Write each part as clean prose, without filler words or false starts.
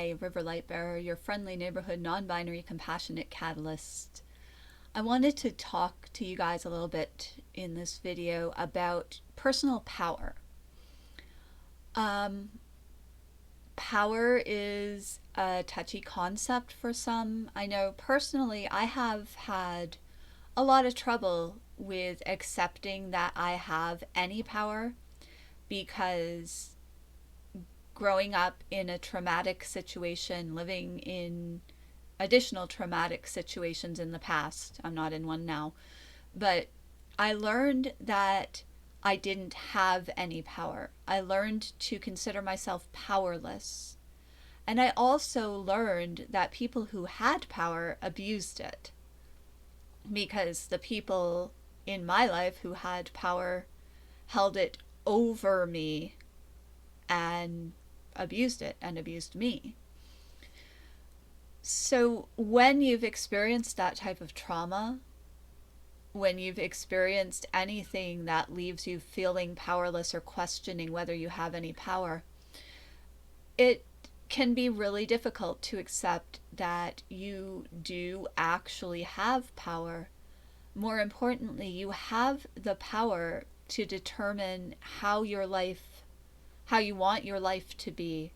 Hi, River Light Bearer, your friendly neighborhood non-binary compassionate catalyst. I wanted to talk to you guys a little bit in this video about personal power. Power is a touchy concept for some. I know personally I have had a lot of trouble with accepting that I have any power because growing up in a traumatic situation, living in additional traumatic situations in the past, I'm not in one now, but I learned that I didn't have any power. I learned to consider myself powerless. And I also learned that people who had power abused it, because the people in my life who had power held it over me and abused it and abused me. So when you've experienced that type of trauma, when you've experienced anything that leaves you feeling powerless or questioning whether you have any power, it can be really difficult to accept that you do actually have power. More importantly, you have the power to determine how you want your life to be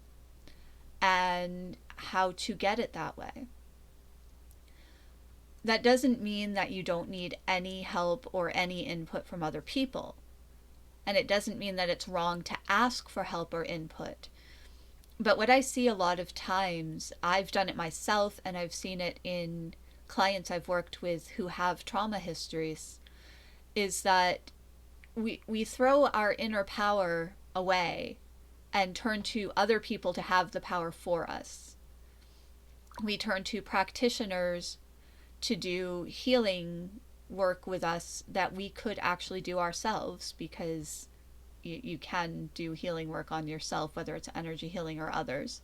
and how to get it that way. That doesn't mean that you don't need any help or any input from other people. And it doesn't mean that it's wrong to ask for help or input. But what I see a lot of times, I've done it myself and I've seen it in clients I've worked with who have trauma histories, is that we throw our inner power away and turn to other people to have the power for us. We turn to practitioners to do healing work with us that we could actually do ourselves, because you can do healing work on yourself, whether it's energy healing or others.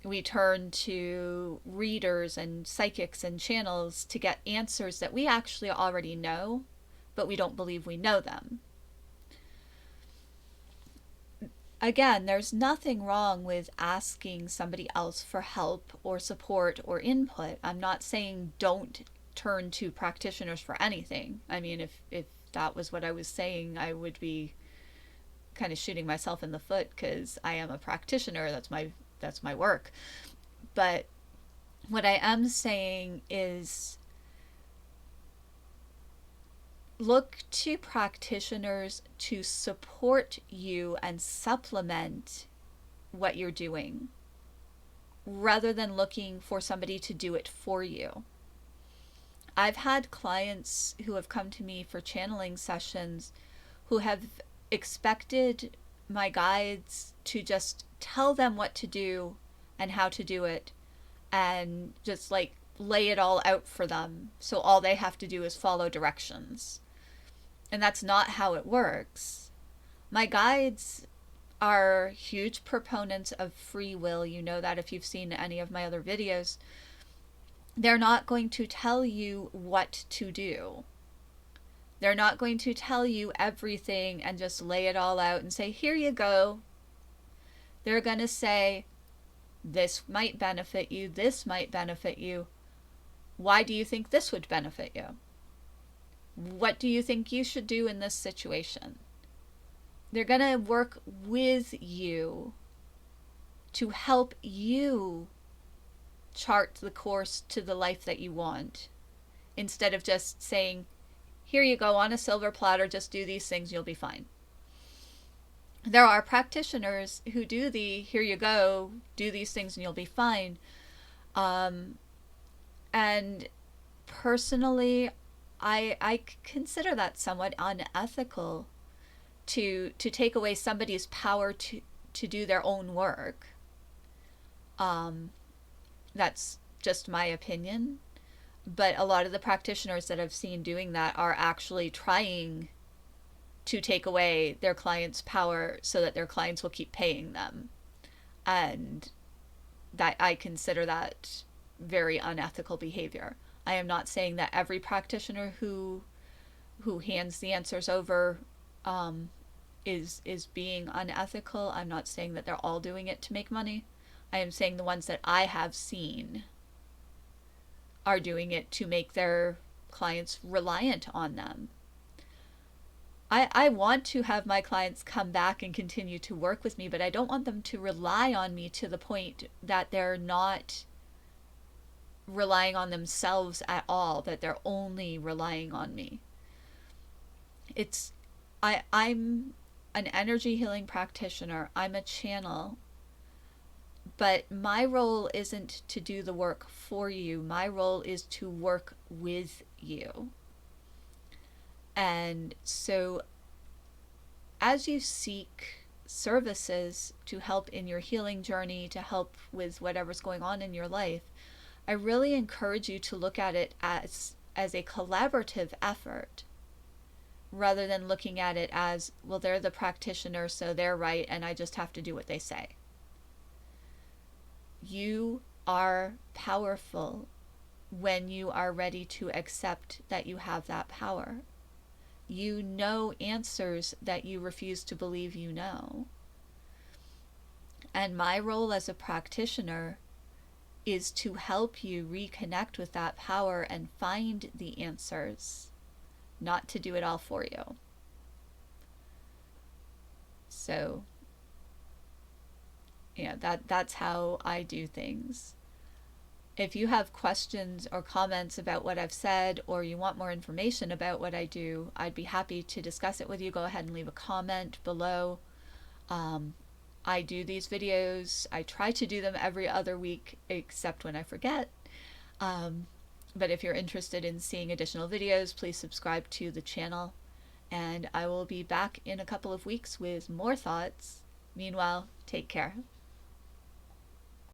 We turn to readers and psychics and channels to get answers that we actually already know, but we don't believe we know them. Again, there's nothing wrong with asking somebody else for help or support or input. I'm not saying don't turn to practitioners for anything. I mean, if that was what I was saying, I would be kind of shooting myself in the foot, because I am a practitioner. That's my work. But what I am saying is, look to practitioners to support you and supplement what you're doing, rather than looking for somebody to do it for you. I've had clients who have come to me for channeling sessions who have expected my guides to just tell them what to do and how to do it, and just like lay it all out for them, so all they have to do is follow directions. And that's not how it works. My guides are huge proponents of free will. You know that if you've seen any of my other videos. They're not going to tell you what to do. They're not going to tell you everything and just lay it all out and say, here you go. They're going to say, this might benefit you, this might benefit you. Why do you think this would benefit you? What do you think you should do in this situation? They're going to work with you to help you chart the course to the life that you want, instead of just saying, here you go on a silver platter, just do these things, you'll be fine. There are practitioners who do the here you go, do these things and you'll be fine. And personally, I consider that somewhat unethical, to take away somebody's power to do their own work. That's just my opinion. But a lot of the practitioners that I've seen doing that are actually trying to take away their clients' power so that their clients will keep paying them. And that, I consider that very unethical behavior. I am not saying that every practitioner who hands the answers over is being unethical. I'm not saying that they're all doing it to make money. I am saying the ones that I have seen are doing it to make their clients reliant on them. I want to have my clients come back and continue to work with me, but I don't want them to rely on me to the point that they're not relying on themselves at all, that they're only relying on me. I'm an energy healing practitioner. I'm a channel. But my role isn't to do the work for you. My role is to work with you. And so as you seek services to help in your healing journey, to help with whatever's going on in your life, I really encourage you to look at it as a collaborative effort, rather than looking at it as, well, they're the practitioner, so they're right, and I just have to do what they say. You are powerful when you are ready to accept that you have that power. You know answers that you refuse to believe you know. And my role as a practitioner is to help you reconnect with that power and find the answers, not to do it all for you. So, that's how I do things. If you have questions or comments about what I've said, or you want more information about what I do, I'd be happy to discuss it with you. Go ahead and leave a comment below. I do these videos. I try to do them every other week, except when I forget. But if you're interested in seeing additional videos, please subscribe to the channel. And I will be back in a couple of weeks with more thoughts. Meanwhile, take care.